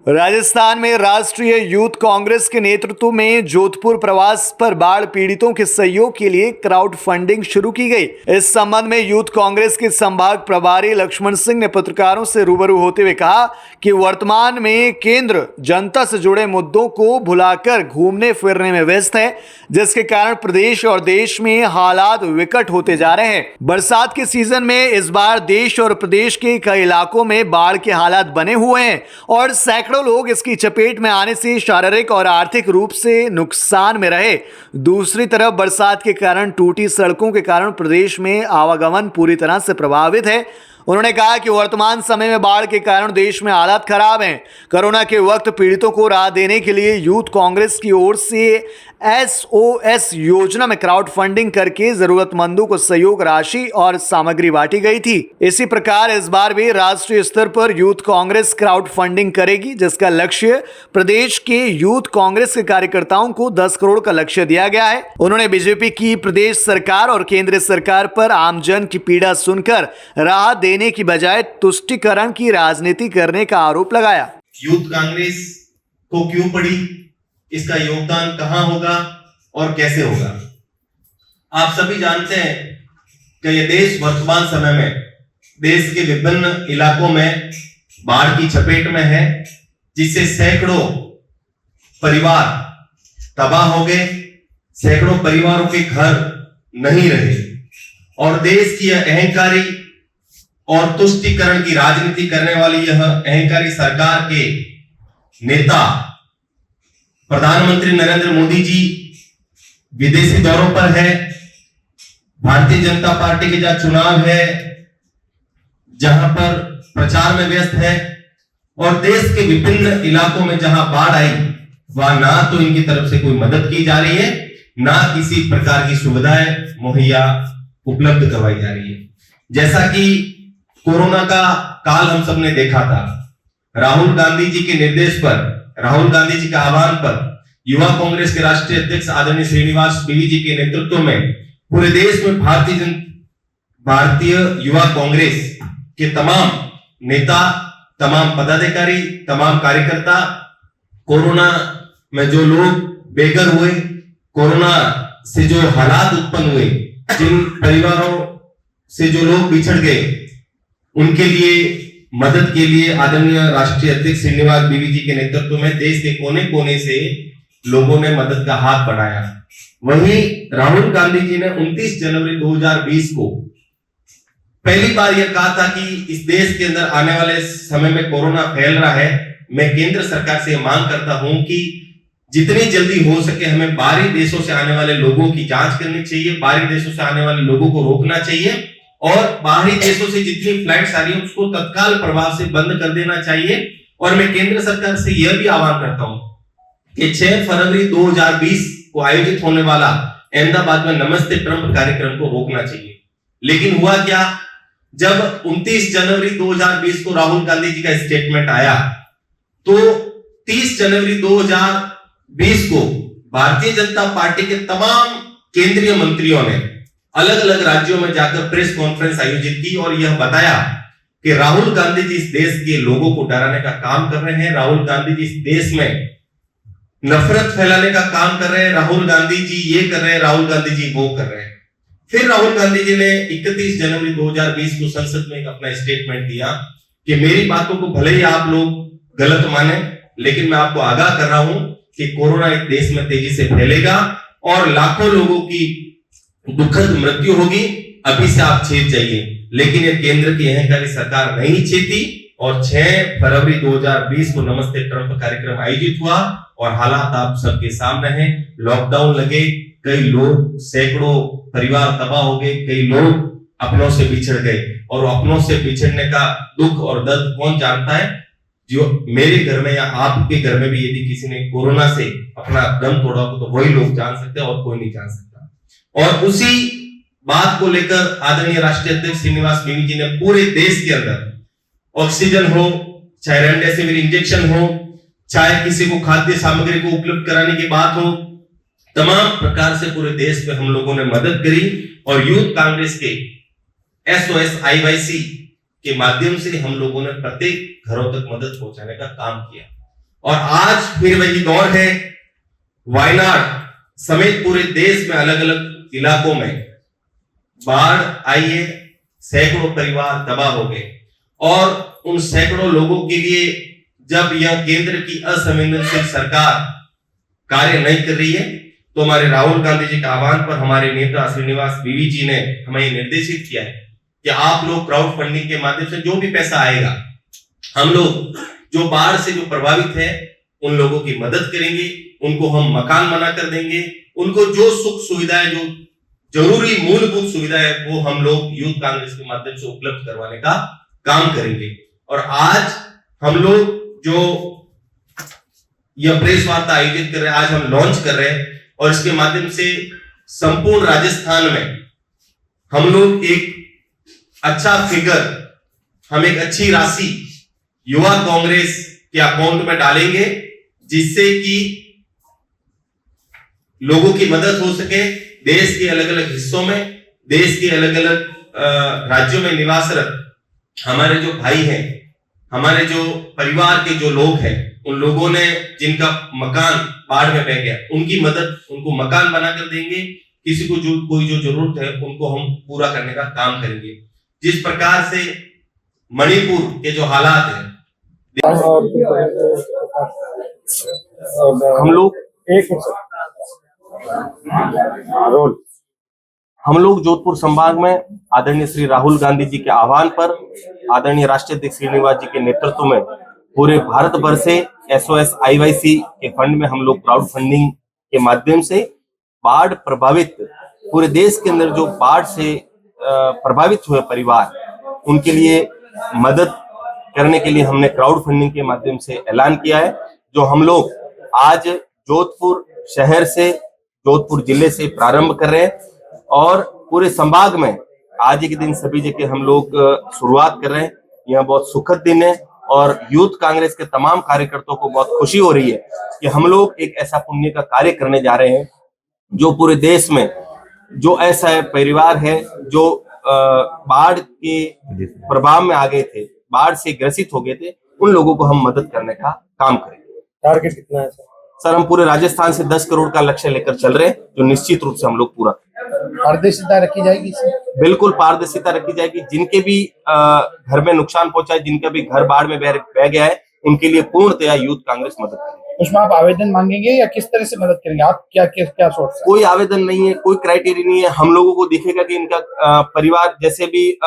राजस्थान में राष्ट्रीय यूथ कांग्रेस के नेतृत्व में जोधपुर प्रवास पर बाढ़ पीड़ितों के सहयोग के लिए क्राउड फंडिंग शुरू की गई। इस संबंध में यूथ कांग्रेस के संभाग प्रभारी लक्ष्मण सिंह ने पत्रकारों से रूबरू होते हुए कहा कि वर्तमान में केंद्र जनता से जुड़े मुद्दों को भुलाकर घूमने फिरने में व्यस्त है, जिसके कारण प्रदेश और देश में हालात विकट होते जा रहे हैं। बरसात के सीजन में इस बार देश और प्रदेश के कई इलाकों में बाढ़ के हालात बने हुए हैं और सैकड़ों लोग इसकी चपेट में आने से शारीरिक और आर्थिक रूप से नुकसान में रहे। दूसरी तरफ बरसात के कारण टूटी सड़कों के कारण प्रदेश में आवागमन पूरी तरह से प्रभावित है। उन्होंने कहा कि वर्तमान समय में बाढ़ के कारण देश में हालात खराब हैं। कोरोना के वक्त पीड़ितों को राहत देने के लिए यूथ कांग्रेस की ओर से SOS योजना में क्राउड फंडिंग करके जरूरतमंदों को सहयोग राशि और सामग्री बांटी गई थी। इसी प्रकार इस बार भी राष्ट्रीय स्तर पर यूथ कांग्रेस क्राउड फंडिंग करेगी, जिसका लक्ष्य प्रदेश के यूथ कांग्रेस के कार्यकर्ताओं को 10 करोड़ का लक्ष्य दिया गया है। उन्होंने बीजेपी की प्रदेश सरकार और केंद्र सरकार पर आमजन की पीड़ा सुनकर राहत देने की बजाय तुष्टीकरण की राजनीति करने का आरोप लगाया। यूथ कांग्रेस को क्यों पड़ी, इसका योगदान कहां होगा और कैसे होगा। आप सभी जानते हैं कि यह देश वर्तमान समय में देश के विभिन्न इलाकों में बाढ़ की चपेट में है, जिससे सैकड़ों परिवार तबाह हो गए, सैकड़ों परिवारों के घर नहीं रहे और देश की अहंकारी और तुष्टीकरण की राजनीति करने वाली यह अहंकारी सरकार के नेता प्रधानमंत्री नरेंद्र मोदी जी विदेशी दौरों पर है। भारतीय जनता पार्टी के जहां चुनाव है, जहां पर प्रचार में व्यस्त है और देश के विभिन्न इलाकों में जहां बाढ़ आई वहां ना तो इनकी तरफ से कोई मदद की जा रही है, ना किसी प्रकार की सुविधाएं मुहैया उपलब्ध करवाई जा रही है। जैसा कि कोरोना का काल हम सबने देखा था, राहुल गांधी जी के निर्देश पर, राहुल गांधी जी के आह्वान पर युवा कांग्रेस के राष्ट्रीय अध्यक्ष आदरणीय श्रीनिवास बीवी जी के नेतृत्व में पूरे देश में भारतीय युवा कांग्रेस के तमाम नेता, तमाम पदाधिकारी, तमाम कार्यकर्ता, कोरोना में जो लोग बेघर हुए, कोरोना से जो हालात उत्पन्न हुए, जिन परिवारों से जो लोग बिछड़ गए, उनके लिए मदद के लिए आदरणीय राष्ट्रीय अध्यक्ष श्रीनिवास बीवी जी के नेतृत्व में देश के कोने कोने से लोगों ने मदद का हाथ बढ़ाया। वहीं राहुल गांधी जी ने 29 जनवरी 2020 को पहली बार यह कहा था कि इस देश के अंदर आने वाले समय में कोरोना फैल रहा है। मैं केंद्र सरकार से मांग करता हूं कि जितनी जल्दी हो सके हमें बाहरी देशों से आने वाले लोगों की जांच करनी चाहिए, बाहरी देशों से आने वाले लोगों को रोकना चाहिए और बाहरी देशों से जितनी फ्लाइट्स आ रही है उसको तत्काल प्रभाव से बंद कर देना चाहिए। और मैं केंद्र सरकार से यह भी आह्वान करता हूं कि 6 फरवरी 2020 को आयोजित होने वाला अहमदाबाद में नमस्ते ट्रंप कार्यक्रम को रोकना चाहिए। लेकिन हुआ क्या, जब 29 जनवरी 2020 को राहुल गांधी जी का स्टेटमेंट आया तो 30 जनवरी 2020 को भारतीय जनता पार्टी के तमाम केंद्रीय मंत्रियों ने अलग अलग राज्यों में जाकर प्रेस कॉन्फ्रेंस आयोजित की और यह बताया कि राहुल गांधी जी इस देश के लोगों को डराने का काम कर रहे हैं, राहुल गांधी जी इस देश में नफरत फैलाने का काम कर रहे हैं, राहुल गांधी जी ये कर रहे हैं, राहुल गांधी जी वो कर रहे हैं। फिर राहुल गांधी जी ने 31 जनवरी 2020 को संसद में एक अपना स्टेटमेंट दिया कि मेरी बातों को भले ही आप लोग गलत माने, लेकिन मैं आपको आगाह कर रहा हूं कि कोरोना इस देश में तेजी से फैलेगा और लाखों लोगों की दुखद मृत्यु होगी। अभी से आप चेत जाइए। लेकिन ये केंद्र की अहंकारी सरकार नहीं चेती और 6 फरवरी 2020 को नमस्ते ट्रंप कार्यक्रम आयोजित हुआ और हालात आप सबके सामने हैं। लॉकडाउन लगे, कई लोग, सैकड़ों परिवार तबाह हो गए, कई लोग अपनों से बिछड़ गए और अपनों से बिछड़ने का दुख और दर्द कौन जानता है। जो मेरे घर में या आपके घर में भी यदि किसी ने कोरोना से अपना दम तोड़ा हो तो वही लोग जान सकते हैं और कोई नहीं जान सकता। और उसी बात को लेकर आदरणीय राष्ट्रीय अध्यक्ष श्रीनिवास बीवी जी ने पूरे देश के अंदर ऑक्सीजन हो, चाहे रेमडेसिविर इंजेक्शन हो, चाहे किसी को खाद्य सामग्री को उपलब्ध कराने की बात हो, तमाम प्रकार से पूरे देश में हम लोगों ने मदद करी और यूथ कांग्रेस के SOS IYC के माध्यम से हम लोगों ने प्रत्येक घरों तक मदद पहुंचाने का काम किया। और आज फिर वही दौर है। वायनाड समेत पूरे देश में अलग अलग इलाकों में बाढ़ आई है, सैकड़ों परिवार तबाह हो गए और उन सैकड़ों लोगों के लिए जब यह केंद्र की असंवेदनशील सरकार कार्य नहीं कर रही है तो हमारे राहुल गांधी जी के आह्वान पर हमारे नेता श्रीनिवास बीवी जी ने हमें निर्देशित किया है कि आप लोग क्राउड फंडिंग के माध्यम से जो भी पैसा आएगा, हम लोग जो बाढ़ से जो प्रभावित है उन लोगों की मदद करेंगे, उनको हम मकान बना कर देंगे, उनको जो सुख सुविधाएं, जो जरूरी मूलभूत सुविधा है वो हम लोग यूथ कांग्रेस के माध्यम से उपलब्ध करवाने का काम करेंगे। और आज हम लोग जो यह प्रेस वार्ता आयोजित कर रहे हैं, आज हम लॉन्च कर रहे हैं और इसके माध्यम से संपूर्ण राजस्थान में हम लोग एक अच्छा फिगर, हम एक अच्छी राशि युवा कांग्रेस के अकाउंट में डालेंगे जिससे कि लोगों की मदद हो सके। देश के अलग अलग हिस्सों में, देश के अलग अलग राज्यों में निवासरत हमारे जो भाई हैं, हमारे जो परिवार के जो लोग हैं, उन लोगों ने जिनका मकान बाढ़ में बह गया, उनकी मदद, उनको मकान बनाकर देंगे। किसी को जो कोई जो जरूरत है उनको हम पूरा करने का काम करेंगे। जिस प्रकार से मणिपुर के जो हालात हैं, हम लोग जोधपुर संभाग में आदरणीय श्री राहुल गांधी जी के आह्वान पर, आदरणीय राष्ट्रीय अध्यक्ष श्रीनिवास जी के नेतृत्व में पूरे भारत भर से SOS IYC के फंड में हम लोग क्राउड फंडिंग के माध्यम से बाढ़ प्रभावित पूरे देश के अंदर जो बाढ़ से प्रभावित हुए परिवार, उनके लिए मदद करने के लिए हमने क्राउड फंडिंग के माध्यम से ऐलान किया है, जो हम लोग आज जोधपुर शहर से, जोधपुर जिले से प्रारंभ कर रहे हैं और पूरे संभाग में आज के दिन सभी जगह हम लोग शुरुआत कर रहे हैं। यह बहुत सुखद दिन है और यूथ कांग्रेस के तमाम कार्यकर्ताओं को बहुत खुशी हो रही है कि हम लोग एक ऐसा पुण्य का कार्य करने जा रहे हैं जो पूरे देश में जो ऐसा परिवार है जो बाढ़ के प्रभाव में आ गए थे, बाढ़ से ग्रसित हो गए थे, उन लोगों को हम मदद करने का काम करेंगे। टारगेट कितना है सर? हम पूरे राजस्थान से 10 करोड़ का लक्ष्य लेकर चल रहे हैं, जो निश्चित रूप से हम लोग पूरा। पारदर्शिता रखी जाएगी इसमें? बिल्कुल पारदर्शिता रखी जाएगी। जिनके भी घर में नुकसान पहुंचा है, जिनका भी घर बाढ़ में बह गया है, उनके लिए पूर्णतया यूथ कांग्रेस मदद करेगी। उसमें आप आवेदन मांगेंगे या किस तरह से मदद करेंगे? आप क्या सोच? कोई आवेदन नहीं है, कोई क्राइटेरिया नहीं है। हम लोगों को दिखेगा कि इनका परिवार जैसे भी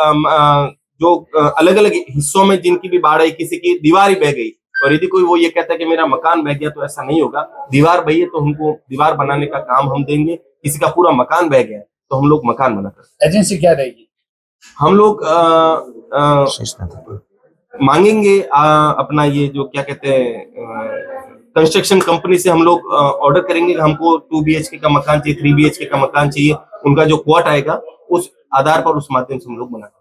जो अलग अलग हिस्सों में जिनकी भी बाढ़ आई, किसी की दीवार ही बह गई और यदि कोई वो ये कहता है कि मेरा मकान बह गया, तो ऐसा नहीं होगा। दीवार बही है तो हमको दीवार बनाने का काम हम देंगे। किसी का पूरा मकान बह गया है तो हम लोग मकान बनाकर। एजेंसी क्या रहेगी? हम लोग मांगेंगे अपना ये जो क्या कहते हैं कंस्ट्रक्शन कंपनी से हम लोग ऑर्डर करेंगे कि हमको 2 BHK का मकान चाहिए, 3 BHK का मकान चाहिए। उनका जो क्वाट आएगा उस आधार पर, उस माध्यम से हम लोग बनाएंगे।